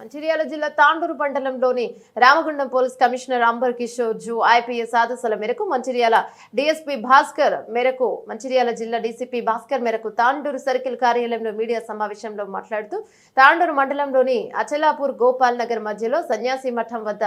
మంచిర్యాల జిల్లా తాండూరు మండలంలోని Ramagundam police commissioner Amber Kishore జూ ఐపీఎస్ ఆదేశాల మేరకు మంచిర్యాల డీఎస్పీ భాస్కర్ మేరకు మంచిర్యాల జిల్లా డీసీపీ భాస్కర్ మేరకు తాండూరు సర్కిల్ కార్యాలయంలో మీడియా సమావేశంలో మాట్లాడుతూ తాండూరు మండలంలోని అచలాపూర్ గోపాల్ నగర్ మధ్యలో సన్యాసి మఠం వద్ద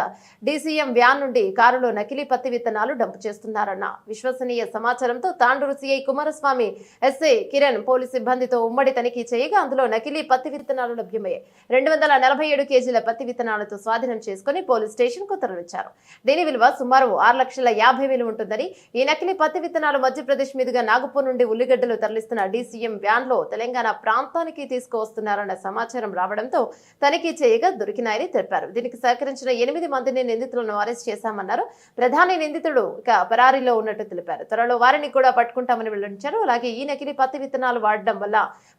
డీసీఎం వ్యాన్ నుండి కారులో నకిలీ పత్తి విత్తనాలు డంపు చేస్తున్నారన్న విశ్వసనీయ సమాచారంతో Tandur CI Kumaraswamy SI Kiran police సిబ్బందితో ఉమ్మడి తనిఖీ చేయగా అందులో నకిలీ పత్తి విత్తనాలు లభ్యమయ్యాయి. 247 కేజీల పత్తి విత్తనాలతో స్వాధీనం చేసుకుని పోలీస్ స్టేషన్ కు తరలించారు. దీని విలువ సుమారు 6,50,000 ఉంటుందని, ఈ నకిలీ పత్తి విత్తనాలు మధ్యప్రదేశ్ మీదుగా నాగపూర్ నుండి ఉల్లిగడ్డలు తరలిస్తున్న డీసీఎం వ్యాన్ లో తెలంగాణ ప్రాంతానికి తీసుకువస్తున్నారన్న సమాచారం రావడంతో తనిఖీ చేయగా దొరికినాయని తెలిపారు. దీనికి సహకరించిన 8 మందిని నిందితులను అరెస్ట్ చేశామన్నారు. ప్రధాని నిందితుడు ఇక పరారీలో ఉన్నట్టు తెలిపారు. త్వరలో వారిని కూడా పట్టుకుంటామని వెల్లడించారు. అలాగే ఈ నకిలీ పత్తి విత్తనాలు వాడడం వల్ల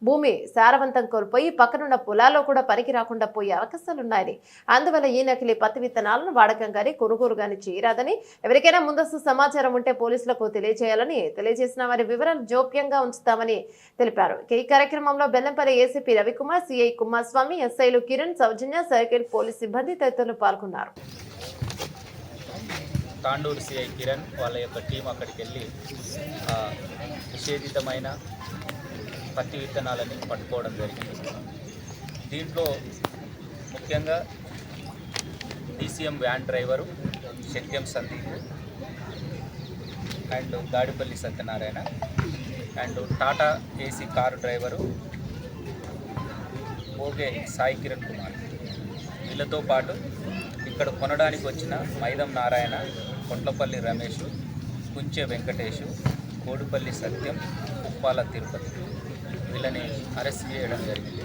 భూమి సారవంతం కోల్పోయి పక్కనున్న పొలాల్లో కూడా పనికి రాకుండా పోయే అవకాశాలున్నాయని, అందువల్ల ఈ నకిలీ పత్తి విత్తనాలను వాడకం గాని కొనుగోలు గాని చేయరాదని, ఎవరికైనా ముందస్తు సమాచారం ఉంటే పోలీసులకు తెలియజేయాలని, తెలియజేసిన వారి వివరాలు జోప్యంగా ఉంచుతామని తెలిపారు. ఈ కార్యక్రమంలో బెల్లంపల్లి ఏసీపీ రవికుమార్, సిఐ కుమారస్వామి, ఎస్ఐలు కిరణ్, సౌజన్య, సర్కిల్ పోలీస్ సిబ్బంది తదితరులు పాల్గొన్నారు. తాండూరు సిఐ కిరణ్ వాళ్ళ యొక్క టీం అక్కడికి వెళ్ళి నిషేధితమైన పత్తి విత్తనాలని పట్టుకోవడం జరిగింది. దీంట్లో ముఖ్యంగా డీసీఎం వ్యాన్ డ్రైవరు శక్యం Sandeep and Gadipalli Satyanarayana and Tata AC car driver ఓగే సాయి కిరణ్ కుమార్, వీళ్ళతో పాటు ఇక్కడ కొనడానికి వచ్చిన మైదం నారాయణ, కొట్లపల్లి రమేష్, కుంచె వెంకటేష్, కోడుపల్లి సత్యం, ఉప్పాల తిరుపతి, వీళ్ళని అరెస్ట్ చేయడం జరిగింది.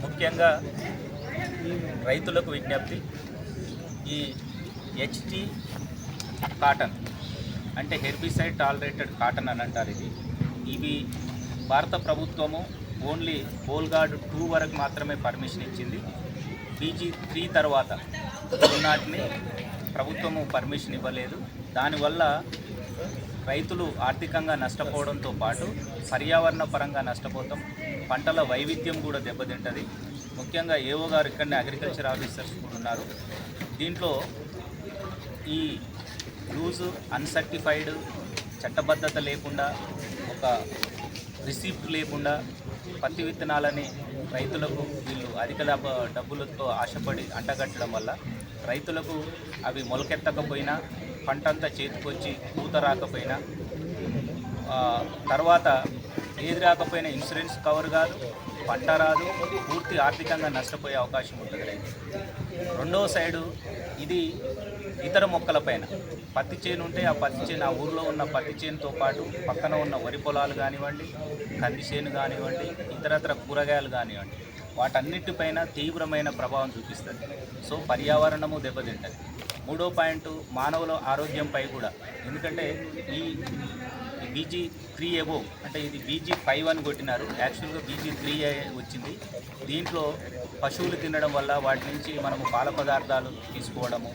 ముఖ్యంగా రైతులకు విజ్ఞప్తి, ఈ హెచ్టీ కాటన్ అంటే హెర్బిసైడ్ టాలరేటెడ్ కాటన్ అని అంటారు. ఇవి భారత ప్రభుత్వము ఓన్లీ హోల్గార్డ్ 2 వరకు మాత్రమే పర్మిషన్ ఇచ్చింది. BG3 తర్వాత నాటిని ప్రభుత్వము పర్మిషన్ ఇవ్వలేదు. దానివల్ల రైతులు ఆర్థికంగా నష్టపోవడంతో పాటు పర్యావరణ పరంగా నష్టపోతాం, పంటల వైవిధ్యం కూడా దెబ్బతింటుంది. ముఖ్యంగా ఏఓ గారు ఇక్కడనే అగ్రికల్చర్ ఆఫీసర్స్ కూడా ఉన్నారు. దీంట్లో ఈ లూజు అన్సర్టిఫైడ్, చట్టబద్ధత లేకుండా, ఒక రిసిప్ట్ లేకుండా పత్తి విత్తనాలని రైతులకు వీళ్ళు అధిక డబ్బులతో ఆశపడి అంటగట్టడం వల్ల రైతులకు అవి మొలకెత్తకపోయినా, పంటంతా చేతికొచ్చి పూత రాకపోయినా, తర్వాత ఏది రాకపోయినా ఇన్సూరెన్స్ కవర్ కాదు, పంట రాదు, పూర్తి ఆర్థికంగా నష్టపోయే అవకాశం ఉంటుంది రైతు. రెండవ సైడు ఇది ఇతర మొక్కలపైన పత్తి చేను ఉంటే ఆ పత్తి చేను, ఆ ఊర్లో ఉన్న పత్తి చేనుతో పాటు పక్కన ఉన్న వరి పొలాలు కానివ్వండి, కంది చేను కానివ్వండి, ఇతరత్ర కూరగాయలు కానివ్వండి, వాటన్నిటిపైన తీవ్రమైన ప్రభావం చూపిస్తుంది. సో పర్యావరణము దెబ్బతింటుంది. మూడో పాయింట్ మానవుల ఆరోగ్యంపై కూడా, ఎందుకంటే ఈ BG3 ఎబో అంటే ఇది BG5 అని కొట్టినారు, యాక్చువల్గా BG3 వచ్చింది. దీంట్లో పశువులు తినడం వల్ల వాటి నుంచి మనము పాల పదార్థాలు తీసుకోవడము,